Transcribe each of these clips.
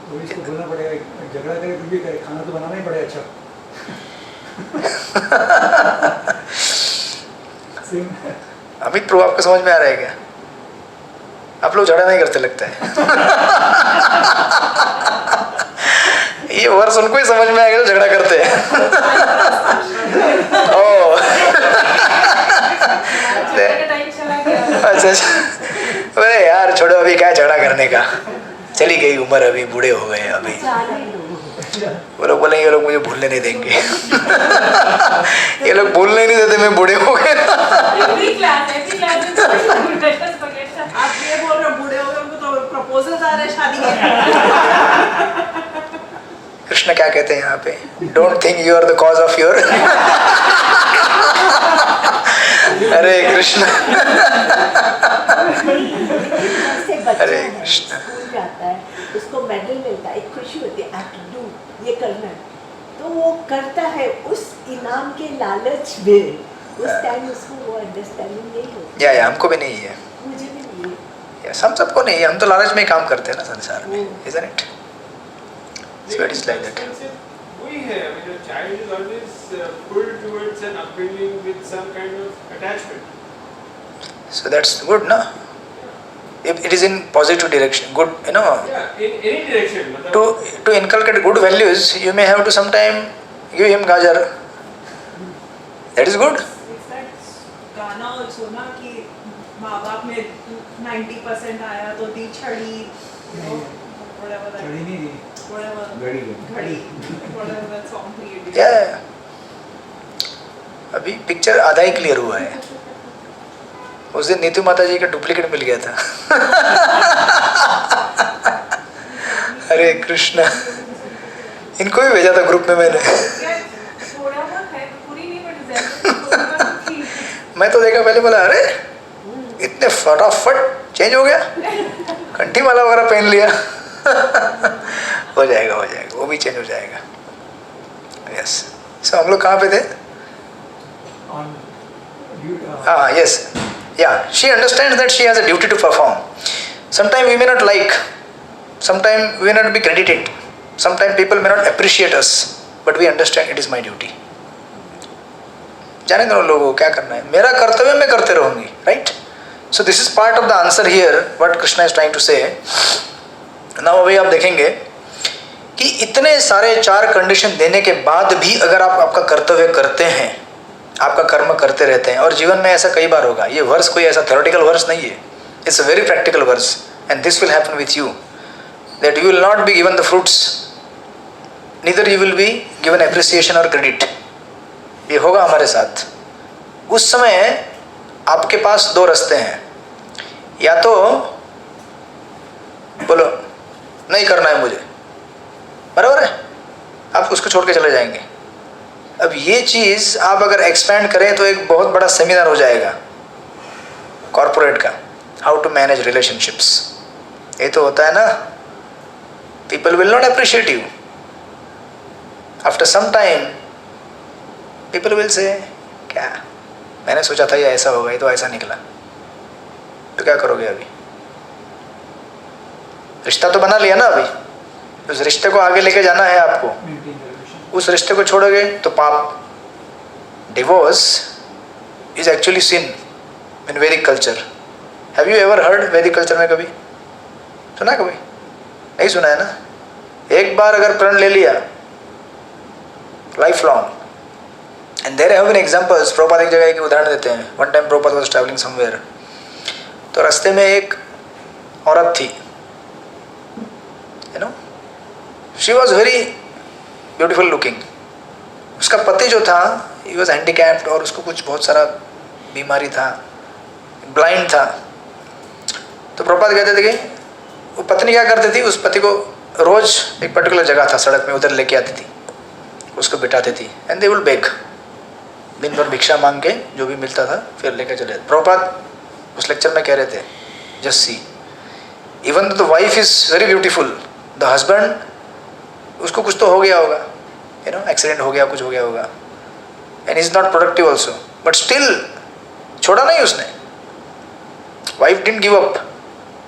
तो इसको बोलना पड़ेगा, झगड़ा करे कुछ भी करे, खाना तो बनाना ही पड़ेगा अच्छा। अमित प्रभु आपको समझ में आ रहा है क्या? आप लोग झगड़ा नहीं करते लगता है। ये वर्ष उनको ही समझ में आएगा जो झगड़ा करते हैं। अच्छा अच्छा, अरे यार छोड़ो, अभी क्या झगड़ा करने का, चली गई उम्र, अभी बूढ़े हो गए अभी। वो लोग बोलेंगे ये लोग मुझे भूलने नहीं देंगे। ये लोग भूलने नहीं देते, मैं बूढ़े हो गए। आप ये बोल रहे हो बूढ़े हो गए, उनको तो प्रपोजल आ रहे शादी के। कृष्ण क्या कहते हैं यहाँ पे? Don't think you are the cause of your. Hare Krishna. Hare Krishna. School जाता है, उसको मेडल मिलता है, एक खुशी होती है, डू ये करना है, तो वो करता है उस इनाम के लालच में। उस टाइम उसको वो अंडरस्टैंडिंग नहीं होती। या हमको भी नहीं है, मुझे भी नहीं है। यस, हम सबको नहीं है, हम तो लालच में ही काम करते हैं ना संसार में, isn't it? So it is like that. We have, I mean, a child is always pulled towards an upbringing with some kind of attachment. So that's good, no? If it is in positive direction, good, you know. Yeah, in any direction. To inculcate good values, you may have to sometime give him gajar. That is good. गाना also ना कि माँ बाप में 90% आया तो दी छड़ी, whatever that. छड़ी नहीं दी, Whatever. घड़ी Whatever that song created. Yeah. अभी पिक्चर आधा ही क्लियर हुआ है। उस दिन नीतू माता जी का डुप्लीकेट मिल गया था। हरे कृष्ण। इनको भी भेजा था ग्रुप में मैंने। मैं तो देखा पहले, बोला अरे इतने फटाफट चेंज हो गया, कंठी माला वगैरह पहन लिया। हो जाएगा वो भी चेंज हो जाएगा। यस, सो हम लोग कहाँ पे थे? हाँ, yes, yeah she understands that she has a duty to perform. Sometime we may not like, sometime we may not be credited, sometime people may not appreciate us, but we understand it is my duty. जाने दो लोगों को क्या करना है, मेरा कर्तव्य मैं करते रहूंगी, right? So this is part of the answer here what Krishna is trying to say. Now अभी आप देखेंगे कि इतने सारे 4 कंडीशन देने के बाद भी अगर आप आपका कर्तव्य करते हैं, आपका कर्म करते रहते हैं, और जीवन में ऐसा कई बार होगा. ये वर्स कोई ऐसा थ्योरेटिकल वर्स नहीं है, it's a very practical verse, and this will happen with you, that you will not be given the fruits, neither you will be given appreciation or credit. ये होगा हमारे साथ. उस समय आपके पास 2 रास्ते हैं, या तो बोलो नहीं करना है मुझे, बराबर है, आप उसको छोड़ के चले जाएंगे. अब ये चीज़ आप अगर एक्सपैंड करें तो एक बहुत बड़ा सेमिनार हो जाएगा कॉर्पोरेट का, हाउ टू मैनेज रिलेशनशिप्स. ये तो होता है ना, people will not appreciate you. After some time people will say क्या मैंने सोचा था ये ऐसा होगा, ये तो ऐसा निकला. तो क्या करोगे? अभी रिश्ता तो बना लिया ना, अभी उस रिश्ते को आगे लेके जाना है आपको. उस रिश्ते को छोड़ोगे तो पाप. डिवोर्स इज एक्चुअली सिन इन वैदिक culture. Have you ever heard वैदिक कल्चर में? कभी सुना? कभी नहीं सुना है ना. एक बार अगर प्रण ले लिया, life long. And there have been examples. Prabhupada एक जगह की उदाहरण देते हैं. One time Prabhupada was travelling somewhere, तो रास्ते में एक औरत थी, you know, she was very beautiful looking. उसका पति जो था, ही वॉज हैंडीकैप्ड, और उसको कुछ बहुत सारा बीमारी था, ब्लाइंड था. तो प्रभुपाद कहते थे कि वो पत्नी क्या करती थी, उस पति को रोज एक पर्टिकुलर जगह था सड़क में, उधर लेके आती थी, उसको बिठाती थी, एंड दे विल बेग. दिन भर भिक्षा मांग के जो भी मिलता था फिर लेके चले. प्रभुपाद उस लेक्चर में कह रहे थे, just see, even the wife is very beautiful, the husband, उसको कुछ तो हो गया होगा, यू नो, एक्सीडेंट हो गया, कुछ हो गया होगा, and is not productive also, but still छोड़ा नहीं उसने. Wife didn't give up,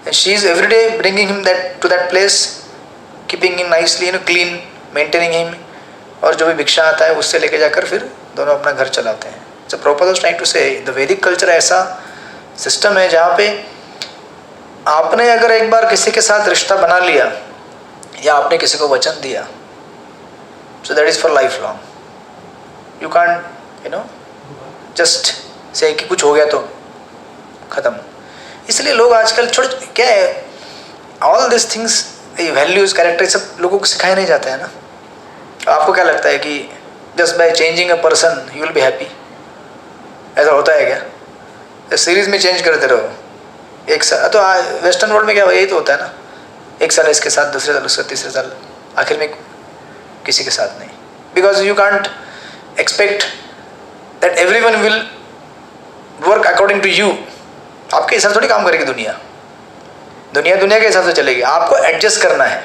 and she is every day bringing him that to that place keeping him nicely clean, maintaining him, और जो भी भिक्षा आता है उससे लेके जाकर फिर दोनों अपना घर चलाते हैं. सो प्रभुपाद वाज ट्राइंग टू से द वैदिक कल्चर ऐसा सिस्टम है जहाँ पे आपने अगर एक बार किसी के साथ रिश्ता बना लिया या आपने किसी को वचन दिया, so that is for life long. You can't just say कि कुछ हो गया तो ख़त्म. इसलिए लोग आजकल छोड़ क्या है, all this things, values, character, सब लोगों को सिखाया नहीं जाता है ना. आपको क्या लगता है कि just by changing a person you will be happy? ऐसा होता है क्या? सीरीज में चेंज करते रहो. एक साल तो वेस्टर्न वर्ल्ड में क्या यही तो होता है ना, एक साल इसके साथ, दूसरे साल उसका, तीसरे साल आखिर में किसी के साथ नहीं. Because you can't expect that everyone will work according to you. आपके हिसाब से थोड़ी काम करेगी दुनिया. दुनिया के हिसाब से चलेगी. आपको एडजस्ट करना है.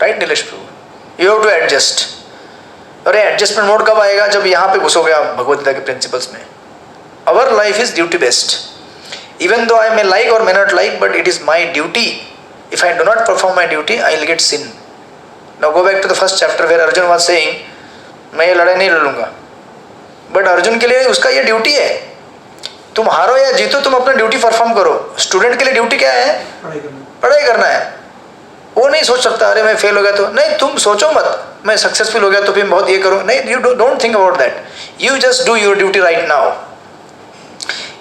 Right Nilesh Prabhu? You have to adjust. और ये एडजस्टमेंट मोड कब आएगा? जब यहाँ पे घुसोगे आप भगवद गीता के प्रिंसिपल्स में. Our life is duty based. Even though I may like or may not like, but it is my duty. If I do not perform my duty I will get sin. Now go back to the first chapter where Arjun was saying, मैं ये लड़ाई नहीं लड़ूंगा. But Arjun के लिए उसका ये duty है. तुम हारो या जीतो, तुम अपना ड्यूटी परफॉर्म करो. स्टूडेंट के लिए ड्यूटी क्या है? पढ़ाई करना है. वो नहीं सोच सकता अरे मैं फेल हो गया तो. नहीं, तुम सोचो मत मैं सक्सेसफुल हो गया तो फिर बहुत ये करूँ. नहीं, you don't think about that. You just do your duty right now.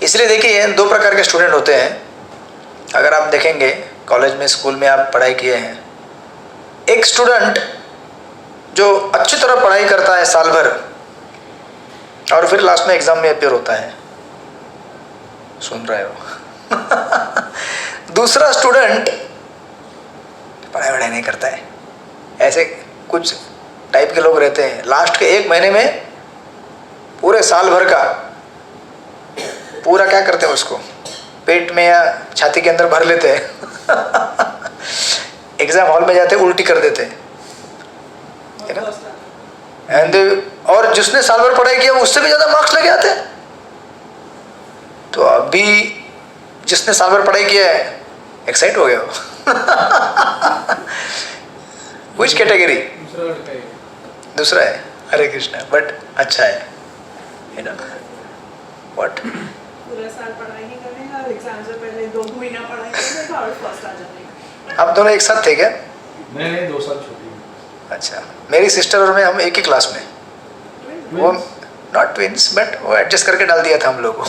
इसलिए देखिए, दो प्रकार के स्टूडेंट होते हैं. अगर आप देखेंगे कॉलेज में, स्कूल में आप पढ़ाई किए हैं, एक स्टूडेंट जो अच्छी तरह पढ़ाई करता है साल भर और फिर लास्ट में एग्जाम में अपियर होता है. सुन रहे हो? दूसरा स्टूडेंट पढ़ाई नहीं करता है. ऐसे कुछ टाइप के लोग रहते हैं. लास्ट के एक महीने में पूरे साल भर का पूरा क्या करते हैं, उसको पेट में या छाती के अंदर भर लेते हैं. एग्जाम हॉल में जाते उल्टी कर देते हैं. और जिसने साल भर पढ़ाई किया उससे भी ज़्यादा मार्क्स लेके आते हैं. तो अभी जिसने साल भर पढ़ाई किया है एक्साइट हो गया हो. Which category? दूसरा है. हरे कृष्णा. बट अच्छा है, you know what? पूरा साल पढ़ाई नहीं करेगा और एग्जाम से पहले 2 महीना पढ़ाई करेगा और फर्स्ट आ जाएगा. आप दोनों एक साथ थे क्या? नहीं, 2 साल छोटी हूँ. अच्छा. मेरी सिस्टर और मैं, हम एक ही क्लास में. वो नॉट ट्विंस, बट वो एडजस्ट करके डाल दिया था हम लोग को.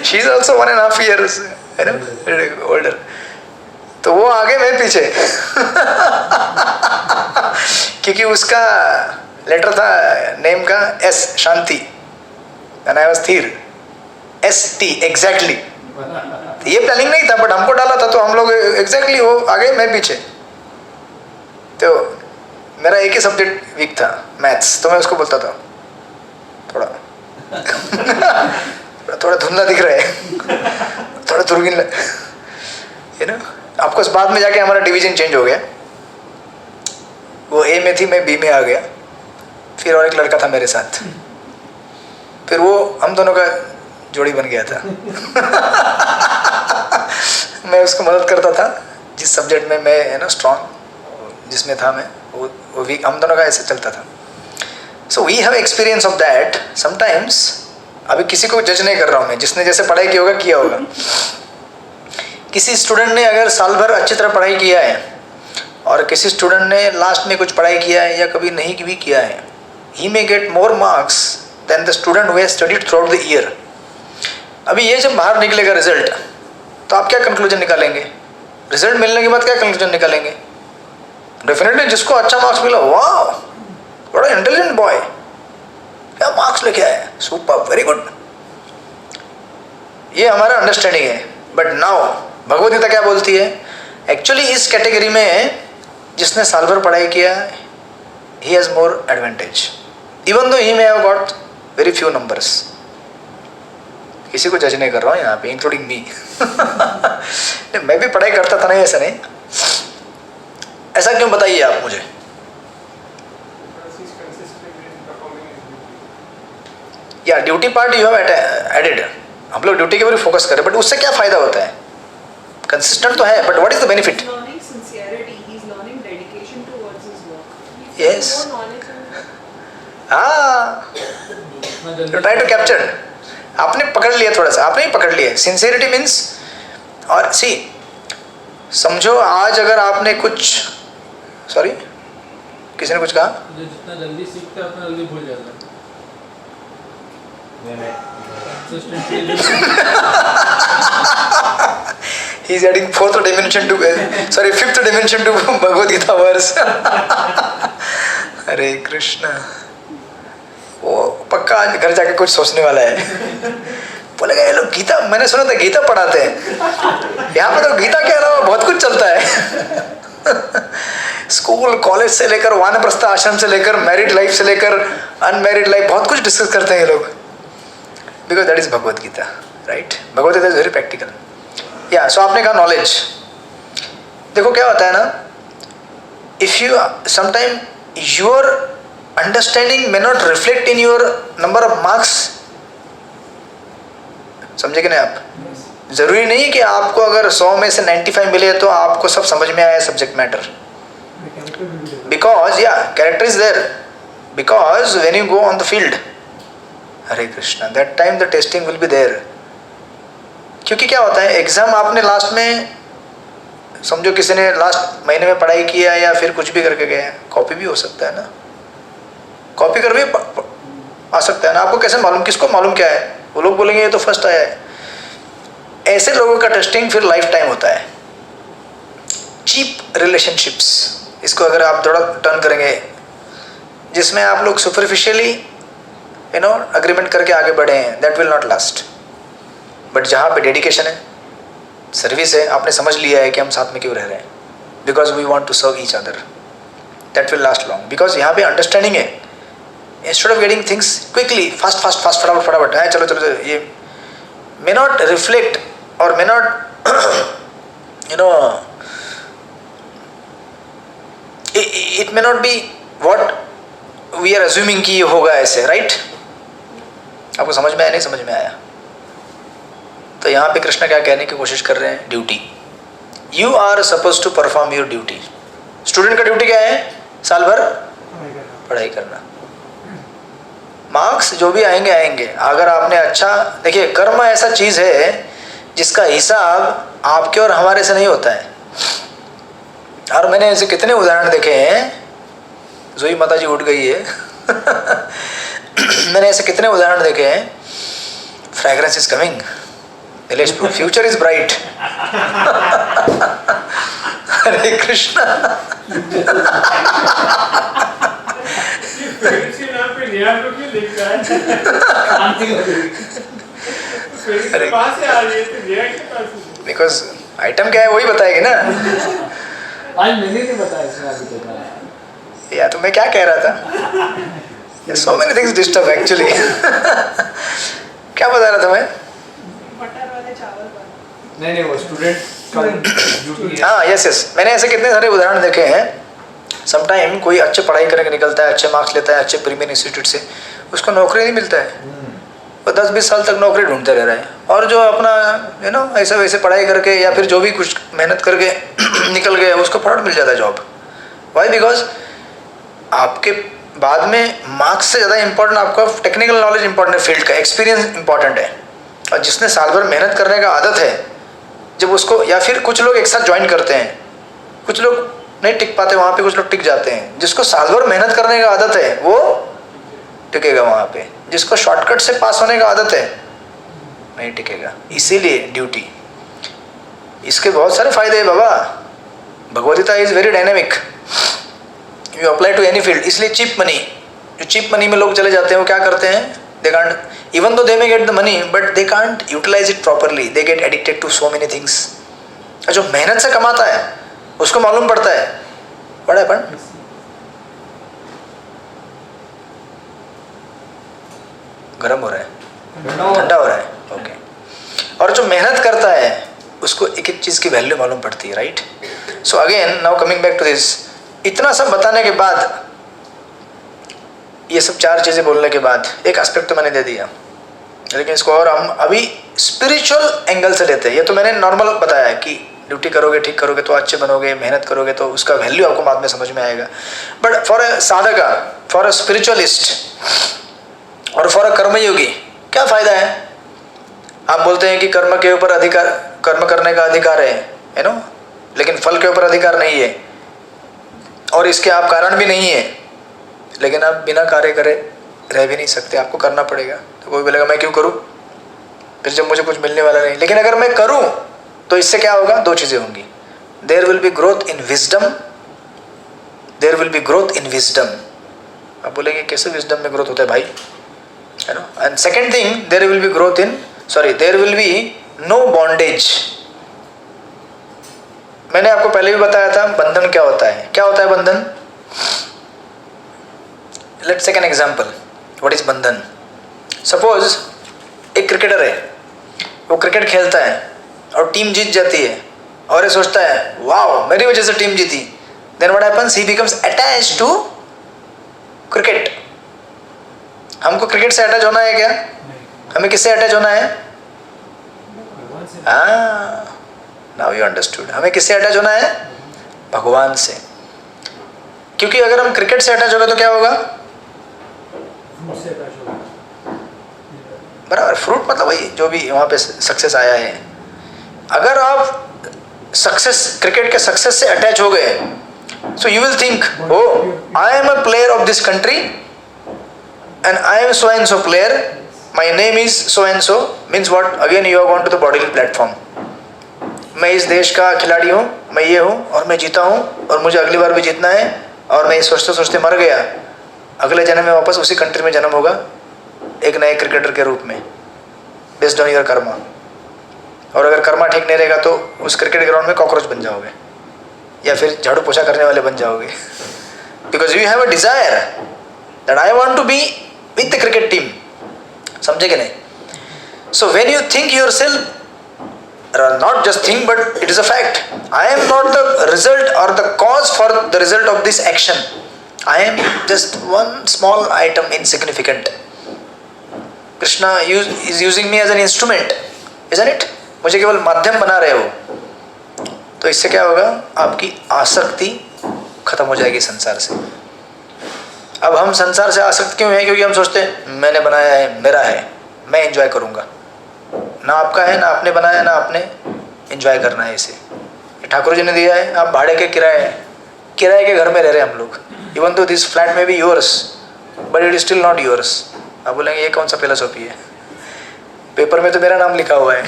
She is also 1.5 years older. तो वो आगे मैं पीछे. क्योंकि उसका लेटर था नेम का S, Shanti, and I was their, ST exactly. ये प्लानिंग नहीं था, बट हमको डाला था तो हम लोग एग्जैक्टली वो आगे मैं पीछे. तो मेरा एक ही सब्जेक्ट वीक था, मैथ्स. तो मैं उसको बोलता था थोड़ा थोड़ा धुंधला दिख रहा है, थोड़ा दुर्गीन, यू नो. आपको इस बाद में जाके हमारा डिवीजन चेंज हो गया. वो A में थी, मैं B में आ गया. फिर और एक लड़का था मेरे साथ. फिर वो हम दोनों का जोड़ी बन गया था. मैं उसको मदद करता था जिस सब्जेक्ट में मैं, है ना, स्ट्रॉन्ग जिसमें था मैं, वो वीक. हम दोनों का ऐसे चलता था. So we have experience of that. Sometimes, अभी किसी को जज नहीं कर रहा हूँ मैं, जिसने जैसे पढ़ाई किया होगा किया होगा. किसी स्टूडेंट ने अगर साल भर अच्छी तरह पढ़ाई किया है और किसी स्टूडेंट ने लास्ट में कुछ पढ़ाई किया है या कभी नहीं भी किया है, he may get more marks than the student who has studied throughout the year. अभी ये जब बाहर निकलेगा रिजल्ट, तो आप क्या कंक्लूजन निकालेंगे? रिजल्ट मिलने के बाद क्या कंक्लूजन निकालेंगे? डेफिनेटली जिसको अच्छा मार्क्स मिला, वाह बड़ा इंटेलिजेंट बॉय, क्या मार्क्स लेके आया, सुपर, वेरी गुड. ये हमारा अंडरस्टैंडिंग है. बट नाउ भगवद गीता क्या बोलती है? एक्चुअली इस कैटेगरी में जिसने साल भर पढ़ाई किया, he has more advantage, even though he may have got very few numbers. किसी को जज नहीं कर रहा हूँ यहाँ पे, इंक्लूडिंग मी. मैं भी पढ़ाई करता था, नहीं ऐसा नहीं. ऐसा क्यों, बताइए आप मुझे. Yeah duty part you have added. हम लोग ड्यूटी के ऊपर फोकस करें, बट उससे क्या फ़ायदा होता है? कंसिस्टेंट तो है, but what is the benefit? Learning Yes. हाँ, you try to capture. आपने पकड़ लिया थोड़ा सा, आपने ही पकड़ लिया. सिंसियरिटी मीन्स, और सी समझो आज अगर आपने कुछ, सॉरी किसी ने कुछ कहा, जो जितना जल्दी सीखता है उतना जल्दी भूल जाता है. he is adding fifth dimension to Bhagavad Gita verse. हरे कृष्णा. वो पक्का आज घर जाके कुछ सोचने वाला है. बोलेगा ये लोग गीता, मैंने सुना था गीता पढ़ाते हैं, यहाँ पे तो गीता के अलावा बहुत कुछ चलता है. स्कूल कॉलेज से लेकर वानप्रस्थ आश्रम से लेकर मैरिड लाइफ से लेकर अनमैरिड लाइफ बहुत कुछ डिस्कस करते हैं ये लोग. Because that is Bhagavad Gita, right. Bhagavad Gita is very practical. Yeah so आपने कहा नॉलेज. देखो क्या होता है ना, if you sometime your understanding may not reflect in your number of marks. समझे कि नहीं आप? जरूरी नहीं कि आपको अगर 100 में से 95 मिले तो आपको सब समझ में आया subject matter. Because yeah character is there, because when you go on the field, Hare Krishna, that time the testing will be there. क्योंकि क्या होता है, एग्जाम आपने लास्ट में, समझो किसी ने लास्ट महीने में पढ़ाई किया या फिर कुछ भी करके गया, कॉपी भी हो सकता है ना, कॉपी कर भी आ सकता है ना. आपको कैसे मालूम, किसको मालूम क्या है? वो लोग बोलेंगे ये तो फर्स्ट आया है. ऐसे लोगों का टेस्टिंग फिर लाइफ टाइम होता है. चीप रिलेशनशिप्स, इसको अगर आप थोड़ा टर्न करेंगे, जिसमें आप लोग सुपरफिशियली अग्रीमेंट करके आगे बढ़े हैं, that will not last. But जहाँ पे डेडिकेशन है, सर्विस है, आपने समझ लिया है कि हम साथ में क्यों रह रहे हैं, because we want to serve each other, that will last long. Because यहाँ पे अंडरस्टैंडिंग है. Instead of getting things quickly, fast फटाफट है, चलो, ये may not reflect or may not it may not be what we are assuming कि ये होगा ऐसे, राइट. आपको समझ में आया? नहीं समझ में आया? तो यहाँ पे कृष्ण क्या कहने की कोशिश कर रहे हैं? Duty. You are suppose to perform your duty. Student का ड्यूटी क्या है? साल भर पढ़ाई करना. मार्क्स जो भी आएंगे. अगर आपने अच्छा, देखिए कर्म ऐसा चीज़ है जिसका हिसाब आपके और हमारे से नहीं होता है. और मैंने ऐसे कितने उदाहरण देखे हैं. जोई माता जी उठ गई है. मैंने ऐसे कितने उदाहरण देखे हैं. Fragrance is coming, future is bright. Hare Krishna. Because item क्या है वही बताएगी ना. आज मैंने नहीं बताया इसमें अभी तक. या तो मैं क्या कह रहा था, सो मेनी थिंग्स डिस्टर्ब एक्चुअली. क्या बता रहा था मैं? बटर वाले चावल बना. नहीं वो स्टूडेंट का ड्यूटी है. हाँ यस. मैंने ऐसे कितने सारे उदाहरण देखे हैं. समटाइम कोई अच्छे पढ़ाई करके निकलता है, अच्छे मार्क्स लेता है अच्छे प्रीमियर इंस्टीट्यूट से, उसको नौकरी नहीं मिलता है. वो 10-20 साल तक नौकरी ढूंढते रह रहे हैं. और जो अपना ऐसे वैसे पढ़ाई करके या फिर जो भी कुछ मेहनत करके निकल गया, उसको फटाफट मिल जाता है जॉब. वाई? बिकॉज आपके बाद में मार्क्स से ज़्यादा इंपॉर्टेंट आपका टेक्निकल नॉलेज इंपॉर्टेंट है, फील्ड का एक्सपीरियंस इंपॉर्टेंट है. और जिसने साल भर मेहनत करने का आदत है, जब उसको, या फिर कुछ लोग एक साथ ज्वाइन करते हैं, कुछ लोग नहीं टिक पाते वहाँ पे, कुछ लोग टिक जाते हैं. जिसको साल भर मेहनत करने का आदत है वो टिकेगा वहाँ पे. जिसको शॉर्टकट से पास होने का आदत है नहीं टिकेगा. इसीलिए ड्यूटी. इसके बहुत सारे फायदे हैं बाबा. Bhagavad Gita is very dynamic, you apply to any field. इसलिए चीप मनी, जो चीप मनी में लोग चले जाते हैं वो क्या करते हैं? दे can't, even though they may get the money but they can't utilize it properly. They get addicted to so many things. जो मेहनत से कमाता है उसको मालूम पड़ता है व्हाट हैपेंड. गर्म हो रहा है, ठंडा हो रहा है, ओके. और जो मेहनत करता है उसको एक एक चीज़ की वैल्यू मालूम पड़ती है, right. So again now coming back to this. इतना सब बताने के बाद, ये सब 4 चीज़ें बोलने के बाद, एक एस्पेक्ट तो मैंने दे दिया, लेकिन इसको और हम अभी स्पिरिचुअल एंगल से लेते हैं. ये तो मैंने नॉर्मल बताया कि ड्यूटी करोगे, ठीक करोगे तो अच्छे बनोगे, मेहनत करोगे तो उसका वैल्यू आपको बाद में समझ में आएगा. But for a sadhaka, for a spiritualist और फॉर अ कर्मयोगी क्या फायदा है? आप बोलते हैं कि कर्म के ऊपर अधिकार, कर्म करने का अधिकार है, यू नो, लेकिन फल के ऊपर अधिकार नहीं है और इसके आप कारण भी नहीं है, लेकिन आप बिना कार्य करे रह भी नहीं सकते, आपको करना पड़ेगा. तो कोई बोलेगा मैं क्यों करूं फिर जब मुझे कुछ मिलने वाला नहीं. लेकिन अगर मैं करूं तो इससे क्या होगा? दो चीजें होंगी. There will be growth in wisdom, there will be growth in wisdom. आप बोलेंगे कैसे विजडम में ग्रोथ होता है भाई, है ना? And second thing, there will be growth in, sorry, there will be no bondage. मैंने आपको पहले भी बताया था बंधन क्या होता है. क्या होता है बंधन? Let's take an example. What is बंधन? सपोज एक क्रिकेटर है, वो क्रिकेट खेलता है और टीम जीत जाती है और ये सोचता है वाओ मेरी वजह से टीम जीती. Then what happens? He becomes attached to cricket. हमको क्रिकेट से अटैच होना है क्या? हमें किससे अटैच होना है? Now you understood. हमें किससे अटैच होना है? भगवान से. क्योंकि अगर हम क्रिकेट से अटैच होगा तो क्या होगा? मुझसे अटैच होगा. बराबर. फ्रूट मतलब वही जो भी वहाँ पे सक्सेस आया है. अगर आप सक्सेस, क्रिकेट के सक्सेस से अटैच हो गए, so you will think oh I am a player of this country and I am so and so player, my name is so and so. Means what? Again you are gone to the body platform. मैं इस देश का खिलाड़ी हूँ, मैं ये हूँ और मैं जीता हूँ और मुझे अगली बार भी जीतना है और मैं सोचते सोचते मर गया. अगले जन्म में वापस उसी कंट्री में जन्म होगा एक नए क्रिकेटर के रूप में, बेस्ड ऑन योर कर्मा. और अगर कर्मा ठीक नहीं रहेगा तो उस क्रिकेट ग्राउंड में कॉकरोच बन जाओगे या फिर झाड़ू पोछा करने वाले बन जाओगे. Because you have a desire that I want to be with the cricket team. समझे कि नहीं? So when you think your self, not just think but it is a fact, I am not the result or the cause for the result of this action. I am just one small item, insignificant. Krishna is using me as an instrument, isn't it? मुझे केवल माध्यम बना रहे हो. तो इससे क्या होगा? आपकी आसक्ति खत्म हो जाएगी संसार से. अब हम संसार से आसक्त क्यों हैं? क्योंकि हम सोचते हैं मैंने बनाया है, मेरा है, मैं एंजॉय करूंगा. ना आपका है, ना आपने बनाया, ना आपने एंजॉय करना है इसे. ठाकुर जी ने दिया है, आप भाड़े के किराए के घर में रह रहे हैं हम लोग. इवन तो दिस फ्लैट में भी yours but it is still not yours. आप बोलेंगे ये कौन सा फिलोसॉफी है? पेपर में तो मेरा नाम लिखा हुआ है.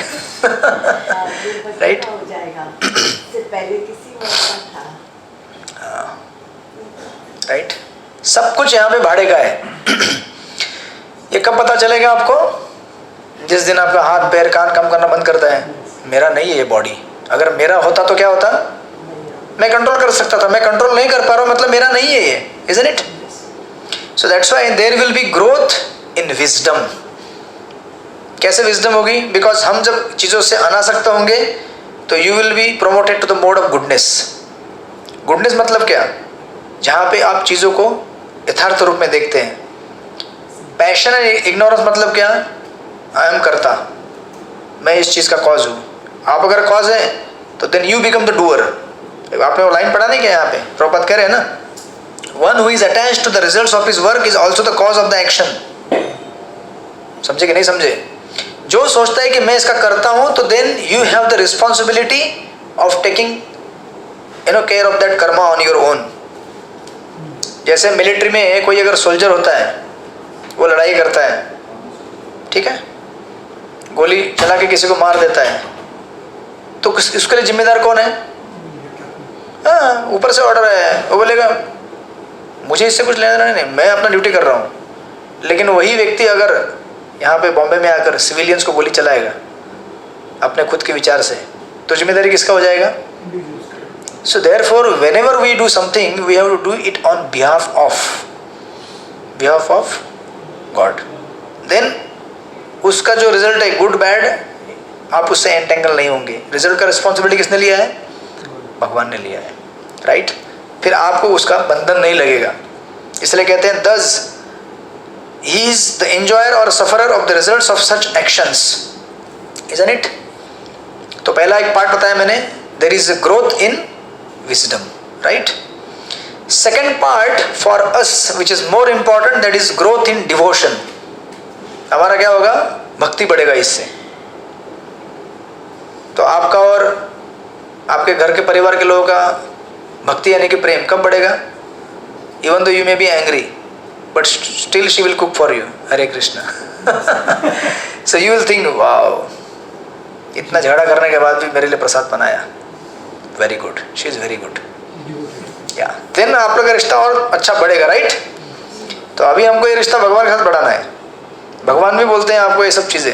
राइट? हो जाएगा. इससे पहले किसी और का था. राइट. सब कुछ यहाँ पे भाड़े का है. ये कब पता चलेगा आपको? जिस दिन आपका हाथ पैर कान काम करना बंद करता है. मेरा नहीं है ये बॉडी. अगर मेरा होता तो क्या होता? मैं कंट्रोल कर सकता था. मैं कंट्रोल नहीं कर पा रहा हूँ मतलब मेरा नहीं है ये. Isn't it? So that's why there will be growth in wisdom. कैसे विजडम होगी? बिकॉज हम जब चीज़ों से अनासक्त होंगे तो you will be promoted to the mode of goodness. Goodness मतलब क्या? जहाँ पे आप चीज़ों को यथार्थ रूप में देखते हैं. पैशन एंड इग्नोरेंस मतलब क्या? आई एम करता, मैं इस चीज़ का कॉज हूँ. आप अगर कॉज है तो then you become the doer. आपने वो लाइन पढ़ा नहीं क्या? यहाँ पे प्रभुपाद कह रहे हैं ना, one who is attached to the results of his work is also the cause of the action. समझे कि नहीं समझे? जो सोचता है कि मैं इसका करता हूँ तो then you have the responsibility of taking care of that karma on your own. जैसे मिलिट्री में कोई अगर सोल्जर होता है, वो लड़ाई करता है, ठीक है, गोली चला के किसी को मार देता है, तो उसके लिए जिम्मेदार कौन है? हाँ, ऊपर से ऑर्डर है. वो बोलेगा मुझे इससे कुछ लेना नहीं, मैं अपना ड्यूटी कर रहा हूँ. लेकिन वही व्यक्ति अगर यहाँ पे बॉम्बे में आकर सिविलियंस को गोली चलाएगा अपने खुद के विचार से, तो जिम्मेदारी किसका हो जाएगा? So therefore whenever we do something we have to do it on behalf of God. Then उसका जो रिजल्ट है गुड बैड, आप उससे एंटेंगल नहीं होंगे. रिजल्ट का रिस्पॉन्सिबिलिटी किसने लिया है? भगवान ने लिया है. राइट? फिर आपको उसका बंधन नहीं लगेगा. इसलिए कहते हैं दस ही इज द एंजॉयर और sufferer of the results of such actions. Isn't it? तो पहला एक पार्ट बताया मैंने, there is a growth in wisdom, right? Second part for us which is more important, that is growth in devotion. हमारा क्या होगा? भक्ति बढ़ेगा इससे. तो आपका और आपके घर के परिवार के लोगों का भक्ति यानी कि प्रेम कब बढ़ेगा? Even though you may be angry, but still she will cook for you. Hare Krishna. So you will think, wow, इतना झगड़ा करने के बाद भी मेरे लिए प्रसाद बनाया. Very good. She is very good. Yeah. Then आप लोग का रिश्ता और अच्छा बढ़ेगा, right? तो अभी हमको ये रिश्ता भगवान के साथ बढ़ाना है. भगवान भी बोलते हैं आपको ये सब चीज़ें,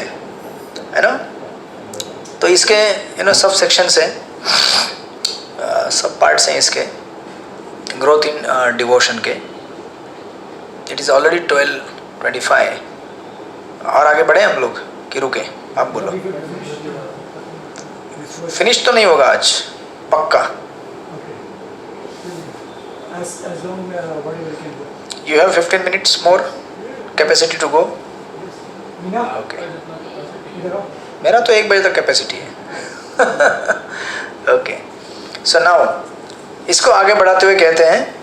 है ना? तो इसके सब सेक्शंस हैं, सब पार्ट्स हैं इसके. ग्रोथ इन डिवोशन के. It is already 12:25. और आगे बढ़े हम लोग कि रुके? आप बोलो. फिनिश तो नहीं होगा आज पक्का. As long whatever you can do. You have 15 minutes more capacity to go. Meena, Okay. इधर आओ. मेरा तो 1 बजे तक कैपेसिटी है. ओके. सो नाउ इसको आगे बढ़ाते हुए कहते हैं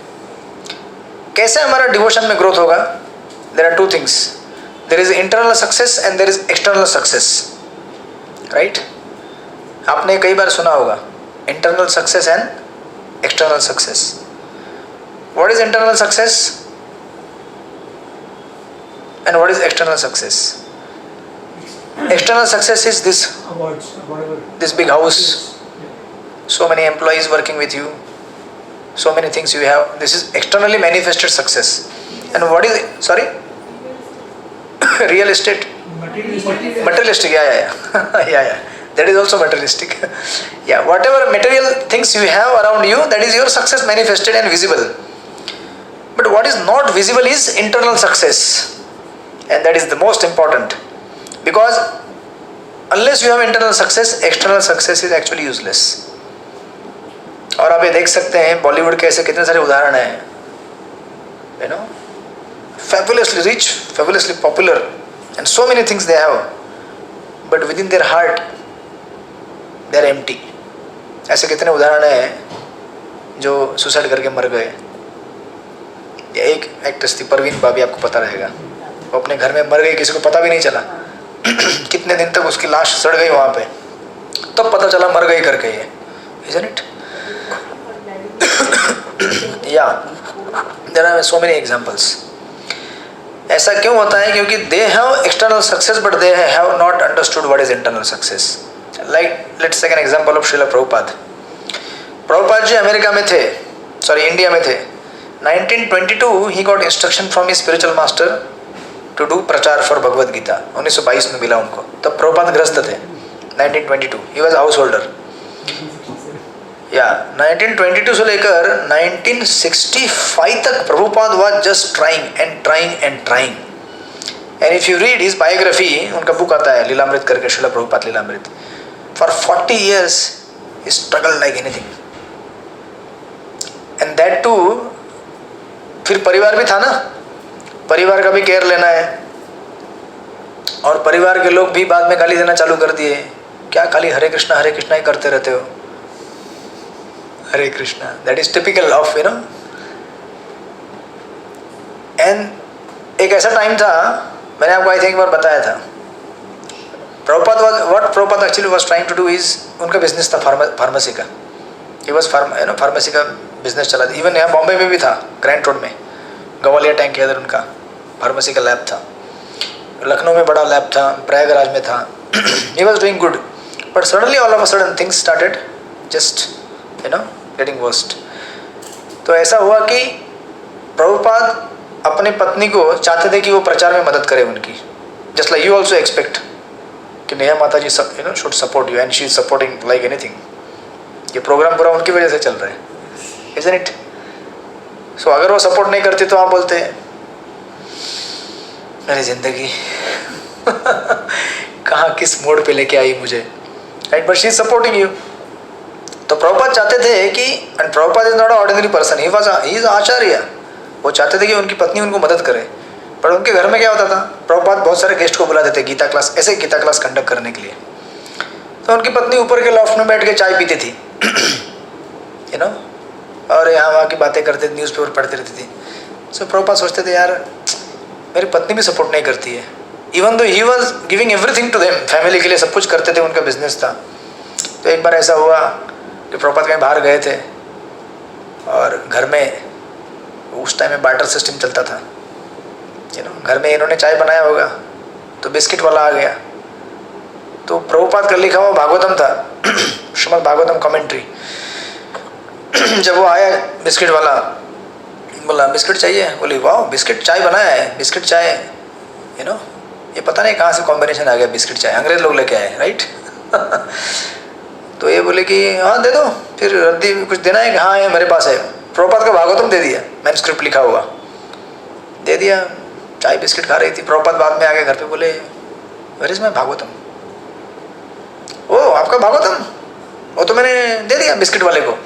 कैसे हमारा डिवोशन में ग्रोथ होगा. There are 2 things. There is internal success and there is external success, right? आपने कई बार सुना होगा internal success and external success. What is internal success and what is external success? External success is this Awards, whatever. this big house, so many employees working with you, so many things you have. This is externally manifested success. And what is it? Sorry? Real estate? Materialistic, yeah. That is also materialistic. Yeah, whatever material things you have around you, that is your success manifested and visible. But what is not visible is internal success. And that is the most important. Because unless you have internal success, external success is actually useless. और आप ये देख सकते हैं बॉलीवुड के ऐसे कितने सारे उदाहरण हैं, you know, fabulously rich, fabulously popular, and so many things they have, but within their heart they are empty. ऐसे कितने उदाहरण हैं जो सुसाइड करके मर गए. एक एक्ट्रेस थी परवीन बाबी, आपको पता रहेगा. वो अपने घर में मर गई, किसी को पता भी नहीं चला. कितने दिन तक उसकी लाश सड़ गई वहाँ पे, तब पता चला मर गई करके. ये isn't it? Yeah, there are so many examples. ऐसा क्यों होता है? क्योंकि they have external success but they have not understood what is internal success. Like let's take an example of Srila Prabhupada. Prabhupada ji America में थे, India में थे. 1922 he got instruction from his spiritual master to do प्रचार for Bhagavad Gita. 1922 में मिला उनको. तब प्रभुपाद गृहस्थ थे. 1922 he was a householder. या 1922 से लेकर 1965 तक Prabhupada was just trying. And if you read his biography, उनका बुक आता है लीलामृत करके, Srila Prabhupada Lilamrita. For 40 years he struggled like anything. And that too, फिर परिवार भी था ना, परिवार का भी केयर लेना है. और परिवार के लोग भी बाद में गाली देना चालू कर दिए. क्या खाली हरे कृष्णा ही करते रहते हो? Hare Krishna, that is typical of and एक ऐसा टाइम था, मैंने आपको आई थिंक एक बार बताया था. Prabhupada actually was trying to do is, उनका बिजनेस था फार्मेसी का. ही वाज फार्मेसी का बिजनेस चला था. इवन यहाँ बॉम्बे में भी था, ग्रैंड रोड में, गवालिया टैंक के अंदर उनका फार्मेसी का लैब था. लखनऊ में बड़ा लैब था, प्रयागराज में था. He was doing good, but suddenly all of a sudden things started just getting worst. तो ऐसा हुआ कि प्रभुपाद अपने पत्नी को चाहते थे कि वो प्रचार में मदद करे उनकी, just like you also expect कि नेहा माता ji should support you, and she is supporting like anything. ये प्रोग्राम पूरा उनकी वजह से चल रहा है, इजंट इट? सो अगर वो सपोर्ट नहीं करती तो आप बोलते हैं मेरी जिंदगी कहाँ किस मोड़ पे लेके आई मुझे, right? But she is supporting you. तो प्रभुपाद चाहते थे कि, and Prabhupada is not a ordinary person, he is acharya. वो चाहते थे कि उनकी पत्नी उनको मदद करे. पर उनके घर में क्या होता था, प्रभुपाद बहुत सारे गेस्ट को बुलाते थे गीता क्लास कंडक्ट करने के लिए. तो उनकी पत्नी ऊपर के लॉफ्ट में बैठ के चाय पीती थी. यू नो, और यहाँ वहाँ की बातें करते, न्यूज़पेपर पढ़ते रहती थी. सो प्रभुपाद सोचते थे यार मेरी पत्नी भी सपोर्ट नहीं करती है, even though he was giving everything to them, family के लिए सब कुछ करते थे, उनका बिजनेस था. तो एक बार ऐसा हुआ कि प्रभुपाद कहीं बाहर गए थे और घर में उस टाइम में बार्टर सिस्टम चलता था, यू नो. घर में इन्होंने चाय बनाया होगा तो बिस्किट वाला आ गया. तो प्रभुपाद का लिखा हुआ भागवतम था, श्रीमद् भागवतम कमेंट्री. जब वो आया बिस्किट वाला, बोला बिस्किट चाहिए, बोली वाह बिस्किट चाय बनाया है, बिस्किट चाय, यू नो. ये पता नहीं कहाँ से कॉम्बिनेशन आ गया बिस्किट चाय, अंग्रेज लोग लेके आए, राइट. तो ये बोले कि हाँ दे दो, फिर रद्दी कुछ देना है कि हाँ है मेरे पास है. प्रभुपाद का भागवतम दे दिया, मैन्युस्क्रिप्ट लिखा हुआ दे दिया. चाय बिस्किट खा रही थी. प्रभुपाद बाद में आ गए घर पे, बोले वेयर इज माय भागवतम. ओ आपका भागवतम, वो तो मैंने दे दिया बिस्किट वाले को,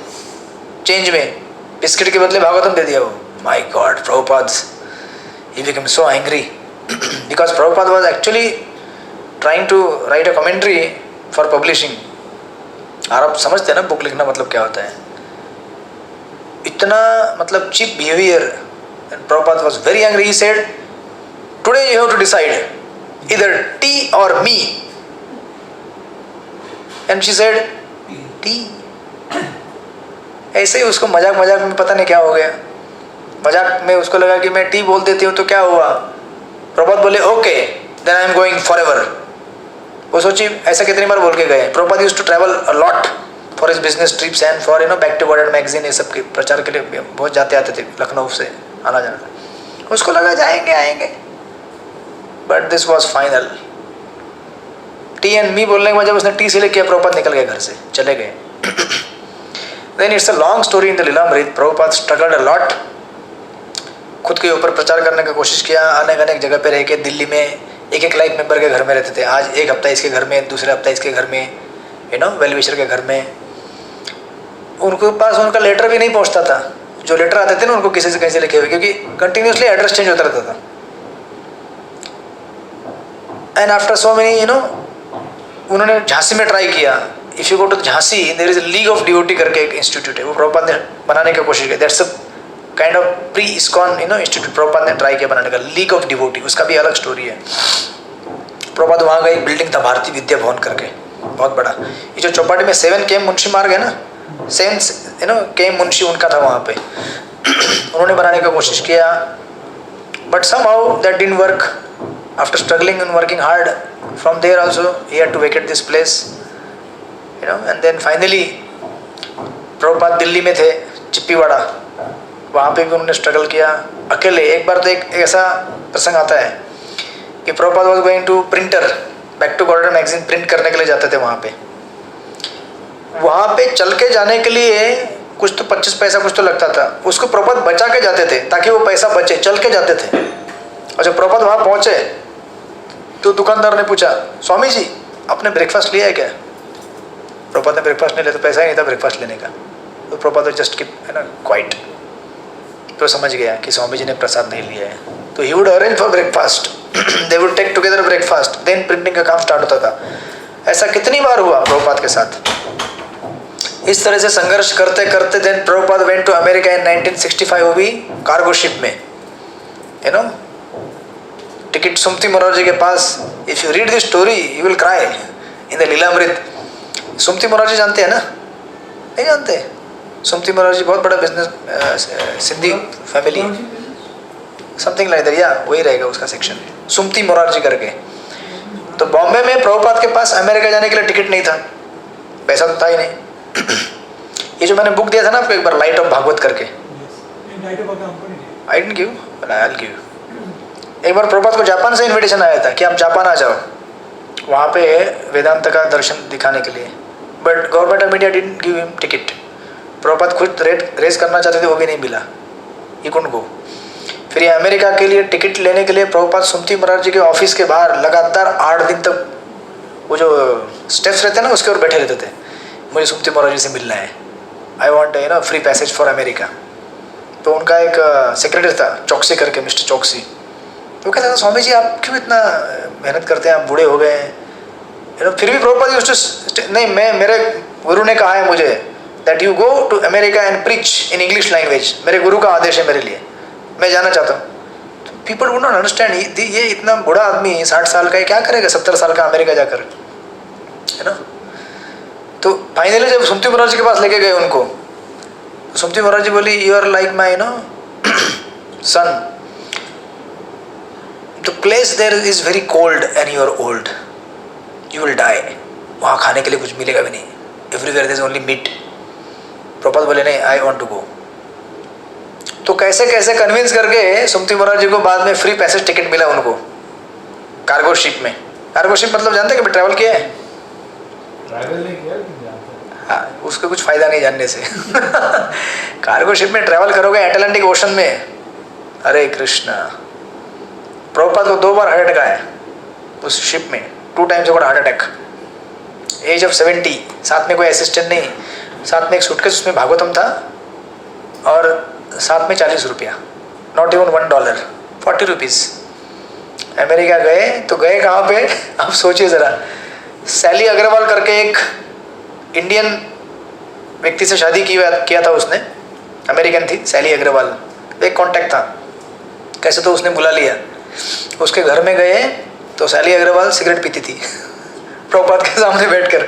चेंज में बिस्किट के बदले भागवतम दे दिया. वो my God, Prabhupada he become so angry because Prabhupada was actually trying to write a commentary for publishing. और आप समझते हैं ना बुक लिखना मतलब क्या होता है. इतना मतलब cheap behaviour. And Prabhupada was very angry. He said today you have to decide either tea or me. And she said tea. ऐसे ही उसको मजाक मजाक में पता नहीं क्या हो गया, मजाक में उसको लगा कि मैं टी बोल देती हूँ तो क्या हुआ. प्रभुपाद बोले okay then I am going forever. वो सोची ऐसा कितनी बार बोल के गए. Prabhupada used to travel a lot for his business trips and for you know back to world magazine, ये सब के प्रचार के लिए बहुत जाते आते थे, लखनऊ से आना जाना. उसको लगा जाएंगे आएंगे, but this was final. T and me बोलने के बाद जब उसने टी से किया, प्रभुपाद निकल गए घर से, चले गए. Then it's a long story in the Lilamrita. Prabhupada struggled a lot. खुद के ऊपर प्रचार करने की कोशिश किया, अनेक अनेक जगह पे रह के. दिल्ली में एक एक लाइफ मेंबर के घर में रहते थे. आज एक हफ्ता इसके घर में, दूसरे हफ्ता इसके घर में, यू नो वेल विशर के घर में. उनके पास उनका लेटर भी नहीं पहुंचता था. जो लेटर आते थे ना उनको किसी से कहीं से लिखे हुए, क्योंकि कंटिन्यूसली एड्रेस चेंज होता रहता था. And after so many you know, उन्होंने झांसी में ट्राई किया. If you go to Jhansi there is a league of devotee करके एक इंस्टीट्यूट है, वो प्रभुपाद ने बनाने की कोशिश की. That's a kind of pre ISKCON you know institute. Prabhupada ने ट्राई किया बनाने का, लीग ऑफ डिवोटी. उसका भी अलग स्टोरी है. प्रभुपाद वहाँ गए, एक बिल्डिंग था भारतीय विद्या भवन करके, बहुत बड़ा. ये जो चौपाटी में 7 KM मुंशी मार्ग है ना, 7 यू नो KM मुंशी उनका था वहाँ पे. उन्होंने बनाने का कोशिश किया, but somehow that didn't work. After struggling and working hard from there also he had to vacate this place, you know. And then finally Prabhupada Delhi में थे, चिप्पीवाड़ा, वहाँ पे भी उन्होंने स्ट्रगल किया अकेले. एक बार तो एक ऐसा प्रसंग आता है कि Prabhupada was going to printer, back to world magazine print करने के लिए जाते थे वहाँ पे. वहाँ पे चल के जाने के लिए कुछ तो 25 पैसा कुछ तो लगता था. उसको प्रभुपाद बचा के जाते थे ताकि वो पैसा बचे, चल के जाते थे. और जब प्रभुपाद वहाँ पहुँचे तो दुकानदार ने पूछा, स्वामी जी आपने ब्रेकफास्ट लिया है क्या. प्रभुपाद ने ब्रेकफास्ट नहीं लिया, तो पैसा ही नहीं था ब्रेकफास्ट लेने का. तो प्रभुपाद जस्ट कीप है ना क्वाइट. तो समझ गया कि स्वामी जी ने प्रसाद नहीं लिया है. तो he would arrange for breakfast, they would take together breakfast, then printing का काम स्टार्ट होता था. ऐसा कितनी बार हुआ प्रभुपाद के साथ. इस तरह से संघर्ष करते करते then Prabhupada went to America in 1965. वो भी कार्गो शिप में, you know. Ticket Sumati Morarji के पास. If you read this story you will cry in the Lilamrita. Sumati Morarji जानते हैं ना, नहीं जानते. सुमति मोरारजी बहुत बड़ा business, Sindhi family, something like that, या वही रहेगा उसका सेक्शन, सुमति मोरारजी करके. तो बॉम्बे में प्रभुपाद के पास अमेरिका जाने के लिए टिकट नहीं था, पैसा तो था ही नहीं. ये जो मैंने बुक दिया था ना आपको एक बार, लाइट ऑफ भागवत करके, I didn't give, but I will give. एक बार प्रभुपाद को जापान से इनविटेशन आया था कि आप जापान आ जाओ, वहाँ पे वेदांत का दर्शन दिखाने के लिए. But government of India didn't give him ticket. Prabhupada खुद रेस करना चाहते थे, वो भी नहीं मिला. He couldn't go. फिर ये अमेरिका के लिए टिकट लेने के लिए प्रभुपाद सुमति मोरारजी के ऑफिस के बाहर लगातार 8 दिन तक वो जो स्टेप्स रहते हैं ना उसके ऊपर बैठे रहते थे. मुझे सुमति मोरारजी से मिलना है, I want you know free passage for America. तो उनका एक सेक्रेटरी था चौकसी करके, मिस्टर चौकसी. तो कहता था स्वामी जी आप क्यों इतना मेहनत करते हैं, आप बूढ़े हो गए हैं, यू नो. फिर भी प्रभुपाद नहीं, मैं मेरे गुरु ने कहा है मुझे that you go to America and preach in English language, मेरे गुरु का आदेश है मेरे लिए, मैं जाना चाहता हूँ। पीपल वुड नॉट अंडरस्टैंड, ये इतना बूढ़ा आदमी 60 साल का है, क्या करेगा 70 साल का अमेरिका जाकर, है ना। तो फाइनली जब सुमति महाराज के पास लेके गए उनको, सुमति महाराज जी बोली, you are like my son, the place there is very cold and you are old, you will die, वहाँ खाने के लिए कुछ मिलेगा भी नहीं, everywhere there is only meat. Prabhupada बोले नहीं, आई वांट टू गो। तो कैसे कैसे कन्विंस करके सुमति महाराज जी को बाद में फ्री पैसेज टिकट मिला उनको कार्गो शिप में। कार्गो शिप मतलब जानते हैं कि ट्रैवल किया है? ट्रैवल नहीं किया लेकिन जानते हैं। हाँ, उसको कुछ फायदा नहीं जानने से। कार्गो शिप में ट्रैवल करोगे अटलांटिक ओशन में, अरे कृष्णा, प्रभुपाद को 2 बार हार्ट अटैक आया उस शिप में, 2 times got heart attack, age of 70, साथ में कोई असिस्टेंट नहीं, साथ में एक सूटकेस, उसमें भागवतम था और साथ में 40 रुपया, नॉट इवन $1, 40 रुपीज़। अमेरिका गए तो गए कहाँ पे, आप सोचिए ज़रा, सैली अग्रवाल करके एक इंडियन व्यक्ति से शादी किया था उसने, अमेरिकन थी सैली अग्रवाल, एक कांटेक्ट था, कैसे तो उसने बुला लिया, उसके घर में गए तो सैली अग्रवाल सिगरेट पीती थी प्रभुपाद के सामने बैठकर,